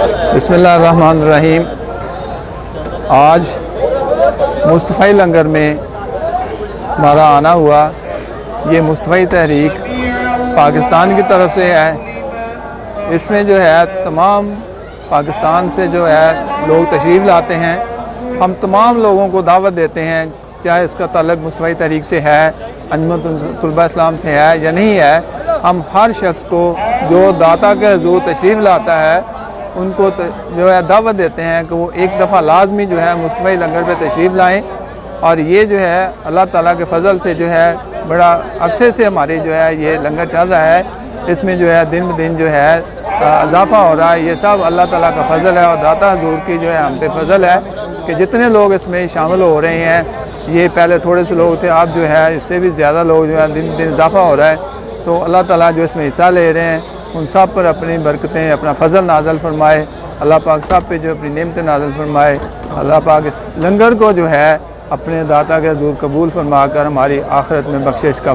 बिस्मिल्लाहिर्रहमानिर्रहीम। आज मुस्तफ़ाई लंगर में हमारा आना हुआ। ये मुस्तफ़ाई तहरीक पाकिस्तान की तरफ से है। इसमें जो है तमाम पाकिस्तान से जो है लोग तशरीफ़ लाते हैं। हम तमाम लोगों को दावत देते हैं, चाहे इसका ताल्लुक़ मुस्तफ़ाई तहरीक से है, अंजुमन तुलबा इस्लाम से है या नहीं है। हम हर शख्स को जो दाता के हुज़ूर तशरीफ़ लाता है उनको जो है दावत देते हैं कि वो एक दफ़ा लाजमी जो है मुस्तफ़ाई लंगर पे तशरीफ़ लाएँ। और ये जो है अल्लाह ताला के फ़ज़ल से जो है बड़ा अरसे से हमारी जो है ये लंगर चल रहा है। इसमें जो है दिन ब दिन जो है इजाफ़ा हो रहा है। ये सब अल्लाह ताला का फ़ज़ल है और दाता हुज़ूर की जो है हम पे फ़ज़ल है कि जितने लोग इसमें शामिल हो रहे हैं। ये पहले थोड़े से लोग थे, अब जो है इससे भी ज़्यादा लोग जो है दिन ब दिन इजाफ़ा हो रहा है। तो अल्लाह ताला जो इसमें हिस्सा ले रहे हैं उन सब पर अपनी बरकतें, अपना फ़ज़ल नाज़िल फरमाए। अल्लाह पाक सब पे जो अपनी नेमतें नाज़िल फरमाए। अल्लाह पाक इस लंगर को जो है अपने दाता के हुज़ूर कबूल फरमा कर हमारी आखिरत में बख्शिश का